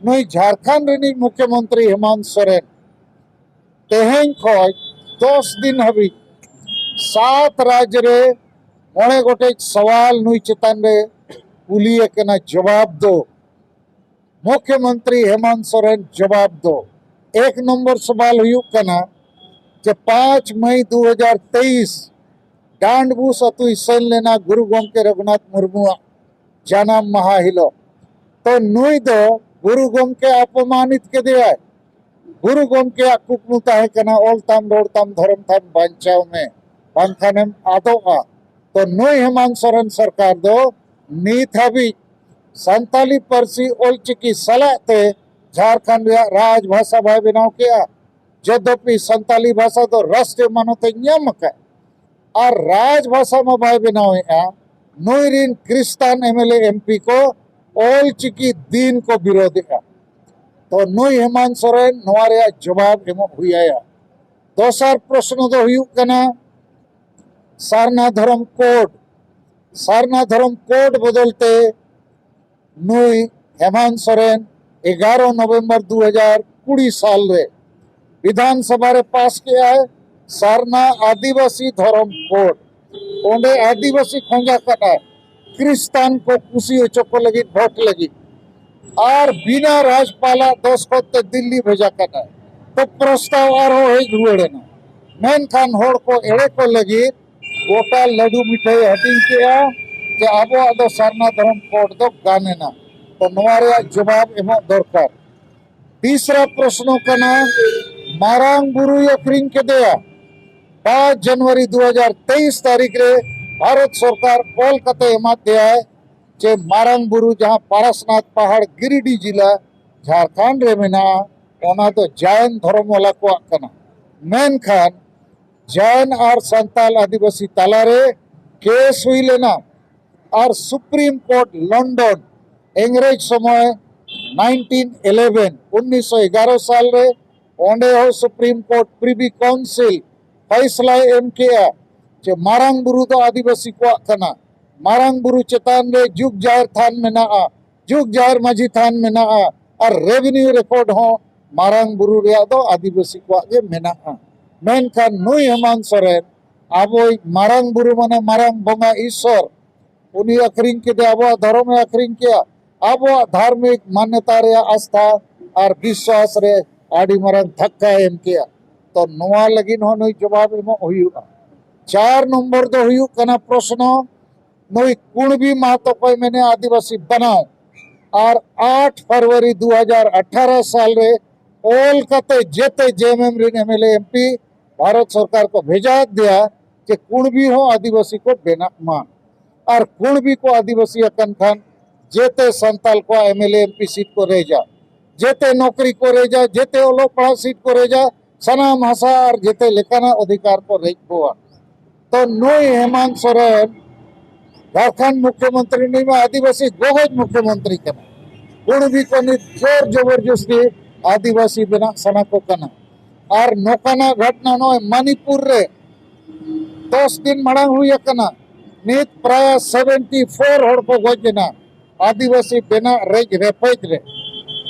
नुई झारखंड रिनी मुख्यमंत्री हेमंत सोरेन तेहें खय 10 दिन हाबी 7 राज्य रे 9 गोटे सवाल नुई चेतान रे कुलिए केना जवाब दो। मुख्यमंत्री हेमंत सोरेन जवाब दो। 1 नंबर सवाल हुई कना जे 5 मई 2023 डांडबूस अतु सन लेना गुरु गोमके रघुनाथ मुर्मू जन्म माहा हिलो तो नुई दो गुरु गोमके अपमानित के दिया। गुरु गोमके कुकमु ताहे कना ओल ताम रोड ताम धर्म ताम बांचाव में बांखानेम आदोआ तो नुई हेमंत सोरेन सरकार दो नीत हाबी संताली पारसी ओलचिकी सलाते झारखंड राजभाषा भाई बनाव किया। यद्यपि संताली भाषा तो राष्ट्रीय मान्यता नियम का और राजभाषा में भाई बनाव नुईरिन क्रिस्तान एमएलए एमपी को ओलचिकी दिन को विरोध तो नुई हेमंत सोरेन नवारे जवाब एम हुआ। दोसर प्रश्न दो हुई कना सारना धर्म कोड बदलते नुई हेमंत सोरेन 11 नवंबर 2020 साल रे विधानसभा रे पास किया है सारना आदिवासी धर्म कोड। ओंडे आदिवासी खोजा कटा क्रिस्तान को खुशी चोको लगी भोट लगी और बिना राजपाला दस्खत दिल्ली भेजा कटा तो प्रस्ताव रुआड़ेना मेनखान होड़ को एड़े को लगी गोटा लड्डू मिठाई हटिंग किया जे अब सारना धर्म कोड दो गानेना तो नवारे जवाब एम दरकार। तीसरा प्रश्न कना मारांग बुरु अखरिंग के दिया 5 जनवरी 2023 तारीख रे भारत सरकार कोलकाता एमा दिया है जे मारांग बुरु जहाँ पारसनाथ पहाड़ गिरिडीह जिला झारखंड रे मेना ओना तो जैन धर्म वाला को कना मेनखान जैन और संताल आदिवासी तालारे केस हुई लेना और सुप्रीम कोर्ट लंदन अंग्रेज समय 1911 साल रे ओंडे हो सुप्रीम कोर्ट प्रिवी काउंसिल फैसला एम किया जे मारांग बुरु तो आदिवासी को कना मारांग बुरु चेतान रे जुग जाहिर थान में ना जुग जाहिर माझी थान में ना और रेवेन्यू रिकॉर्ड हो मारांग बुरु रे दो आदिवासी को जे मेना मेनखान नुई हेमंत सोरेन अब मारांग बुरु माने मारांग बंगा ईश्वर उन्हीं अखरिंग के अब धर्म में अखरिंग किया अब धार्मिक मान्यता रे आस्था और विश्वास रे आड़ी मारांग धक्का एम किया तो नवा लगिन हो नुई जवाब एम हुआ। 4 नंबर दो हुई कना प्रश्न नुई कुणबी महतो को मैंने आदिवासी बनाओ और 8 फरवरी 2018 साल रे कोलकाता जेते जेएमएम रिन एमएलए एमपी भारत सरकार को भेजा दिया कि कुणबी हो आदिवासी को बेना मान और कुणबी को आदिवासी अकन खान जेते संताल को एमएलए एमपी सीट को रह जा जेते नौकरी को रह जा जेते ओलो पढ़ा सीट को रह जा सनाम भाषा और जेते लेखाना अधिकार को रह हुआ तो नुई हेमंत सोरेन झारखंड मुख्यमंत्री नहीं में आदिवासी गोगज मुख्यमंत्री कना कुणबी को जोर जबरदस्ती आदिवासी बना सना को कना और नौकाना घटना नो मणिपुर रे 10 दिन मांग हुई कना नित प्राय 74 होड़ को गोजना आदिवासी बेना रेज रेपेज रे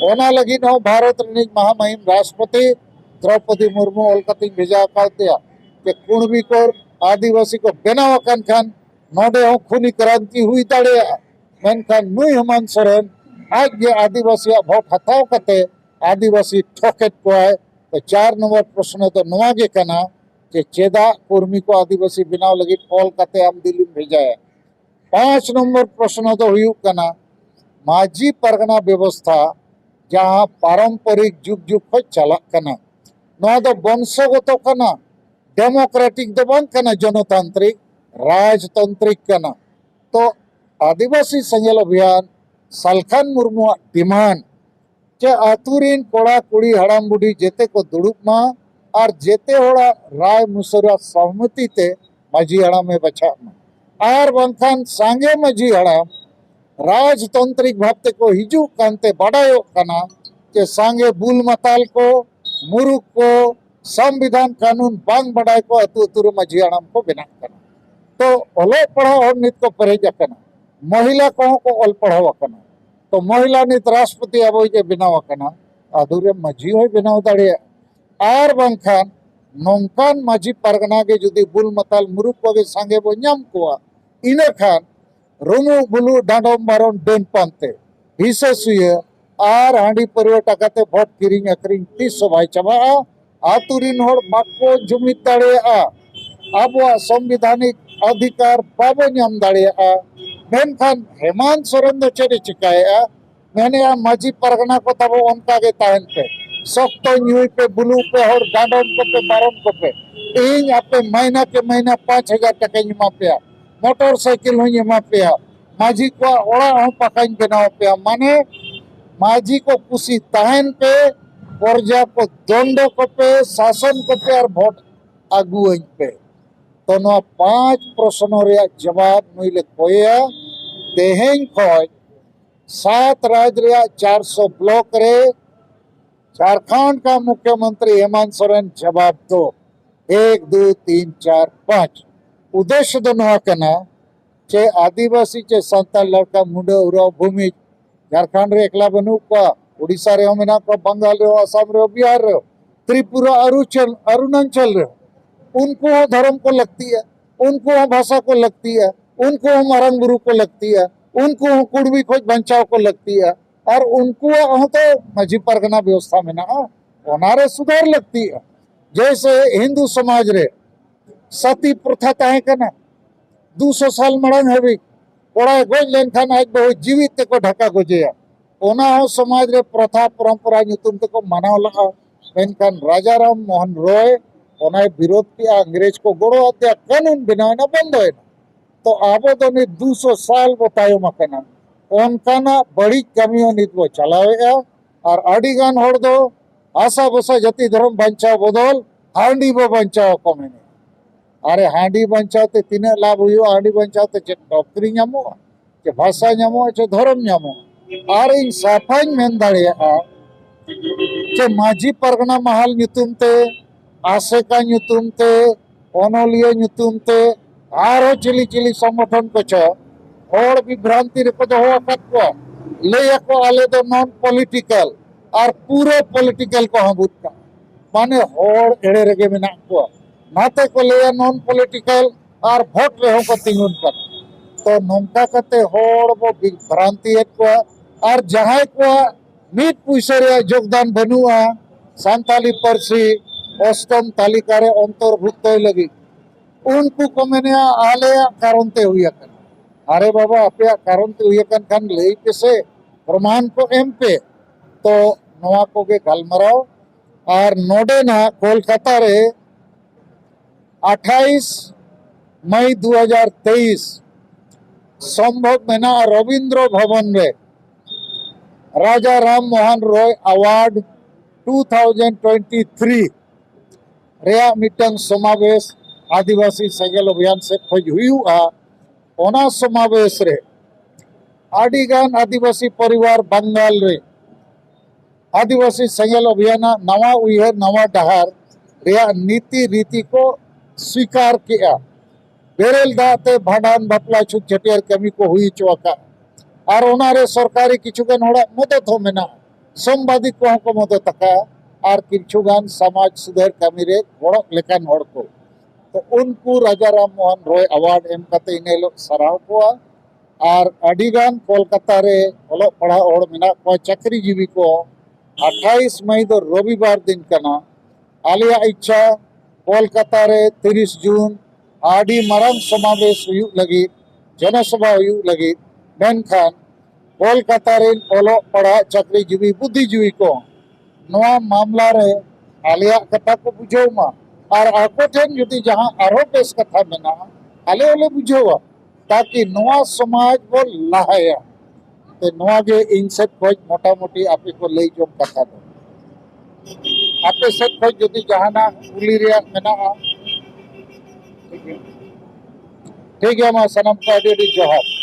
ओना लगी नो भारत रिनिज महामहिम राष्ट्रपति द्रौपदी मुर्मू ओलकाती भेजा दिया कि कुणबी को आदिवासी को बेनाव खान नोडे हो खूनी क्रांति हुई दाड़े मेनखान नुई हेमंत सोरेन आज ये आदिवासी भोट हताव कते आदिवासी ठोकेट को है तो 4 नंबर प्रश्न तो नवा गे कना जे चेदा कुर्मी को आदिवासी बनाव लगी कोलकाता आम दिल्ली भेजा है। 5 नंबर प्रश्न तो हुई कना माझी परगना व्यवस्था जहाँ पारंपरिक जुग जुग को चला कना नवा तो वंशगत कना डेमोक्रेटिक दो बंग कना जनतांत्रिक राजतांत्रिक कना तो आदिवासी संगल अभियान सालखान मुर्मू डिमांड जे आतुरीन कोड़ा कुड़ी हड़ाम बुढ़ी जेते को दुड़ुब मा और जेते होड़ा राय मुसरा सहमति ते माझी हड़ाम में बचा और बंखान सांगे माझी हड़ाम राजतांत्रिक भावते को हिजू कांते बड़ायो कना जे सांगे बुल मताल को मुरुक को संविधान कानून बांग बड़ाई को अतु अतुर माझी हड़ाम को बिना कना तो ओलो पढ़ाओ नित को परहेज कना महिला को ऑल पढ़ाव कना तो महिला नित राष्ट्रपति अब जे बनाव कना अधूरे माझी होय बनाव दाड़े आर बांखान नौकान माझी परगना के जुदी बुल मताल मुरुक को सांगे बो नाम कोआ इना खान रुमु बुलु डांडोम बारोन डेन पानते हिस्सा सुये आर हांडी परवे टाकाते भोट किरिंग अकरिंग तीस सबाई चबा आतुरिन होड़ बाको जुमित दाड़े अब संविधानिक अधिकार बाबो नाम दाड़े मेनखान हेमंत सोरेन दो चेरे चिकाए मैंने माझी परगना को तब उनका के ताहन पे सख्त न्यूई पे बुलू पे और डांडोन को पे बारोन को पे इन आपे महीना के महीना 5,000 टका एमा पे मोटरसाइकिल हूँ एमा पे माझी को ओड़ा हूँ पकाइन बनाव पे माने माझी को कुशी ताहन पे प्रजा को दंड को पे शासन को पे और वोट आगुआई पे तो 5 प्रश्नों रे जवाब नुइले कोया तेहें खोज 7 राज्य 400 ब्लॉक रे झारखंड का मुख्यमंत्री हेमंत सोरेन जवाब दो 1 2 3 4 5 उद्देश्य दोनों कना चे आदिवासी चे संताल लड़का मुंडे उराव भूमि झारखंड रे एकला बनू को उड़ीसा रे मेना को बंगाल रे असम रे बिहार रे त्रिपुरा अरुणाचल रे उनको धर्म को लगती है उनको भाषा को लगती है उनको मारंग गुरु को लगती है उनको कुड़वी खोज बंचाव को लगती है और उनको तो माझी परगना व्यवस्था में ना ओनारे सुधार लगती है जैसे हिंदू समाज रे सती प्रथा ताहे कना 200 साल मड़ंग है भी कोड़ा गोज लेन खान आज बहुत जीवित को ढका गोजेया ओना हो समाज रे प्रथा परंपरा नुतुम को मनाव लगा मेनखान राजा राम मोहन रॉय ओना विरोध किया अंग्रेज को गोड़ो हत्या कानून बनाना बंद है तो आबो तो 200 साल बतायो मकना ओनकाना बड़ी कमियों नित वो चलावेगा और अड़ीगान होड़ दो आशा बसा जति धर्म बंचाव बदल हांडी बो बंचाव को मैंने अरे हांडी बंचाव ते तीन लाभ हुई हांडी बंचाव ते नौकरी नामो के भाषा नामो चे धर्म नामो और इन साफाई मेन दाड़िया चे माझी परगना महल नुतुम ते आसेका नुतुम ते ओनोलिया नुतुम ते आरो चिली चिली संगठन को छ और विभ्रांति रे को हो को ले को आले दो नॉन पॉलिटिकल और पूरे पॉलिटिकल को हम का माने होड़ एड़े रेगे मेना को नाते को ले नॉन पॉलिटिकल और वोट रे हो को तिंगुन कर तो नोंका कते होड़ वो विभ्रांति को और जहां को मीट पुइसे रे योगदान बनुआ सांताली परसी अष्टम तालिका रे अंतर्भुक्त लगी उनको को मैंने आले कारण ते हुई अरे बाबा अपया कारण ते हुई खान ले पे प्रमाण को एम पे तो नवा को के गलमराव और नोडे ना कोलकाता रे 28 मई 2023 संभव मेना रविंद्र भवन रे राजा राम मोहन रॉय अवार्ड 2023 रेया मिटंग समावेश आदिवासी सेगल अभियान से खोज हुआ ओना समावेश रे आदिगान आदिवासी परिवार बंगाल रे आदिवासी सेगल अभियान नवा उयहर नवा डहार रेया नीति रीति को स्वीकार किया बेरेल दाते भांडान बापला छुट छटियार कमी को हुई चौका और ओनारे सरकारी किछुगान होड़ा मदद हो मेना संवादी को मदद तका और किछुगान समाज सुधार कमी रे गोड़ो लेकान होड़ को तो उनको राजा राम मोहन रॉय अवार्ड एम कते इने लोग सराव को और अडीगान कोलकाता रे ओलो पढ़ा होड़ मेना को चाकरी जीवी को 28 मई दो रविवार दिन कना आलिया इच्छा कोलकाता रे 30 जून आडी मरंग समावेश हुई लगी जनसभा हुई लगी मेनखान कोलकाता रे ओलो पढ़ा चाकरी जीवी बुद्धिजीवी को नवा मामला रे आलिया कथा को बुझो मा और आको ठेन जुदी जहां आरो पेश कथा मेना आले ओले बुझो ताकि नवा समाज वो लाहाया तो नवा के इनसेट खोज मोटा मोटी आपे को ले जो कथा दो आपे सेट खोज जुदी जहाना कुली रिया मेना ठीक है मा सनम का जोहार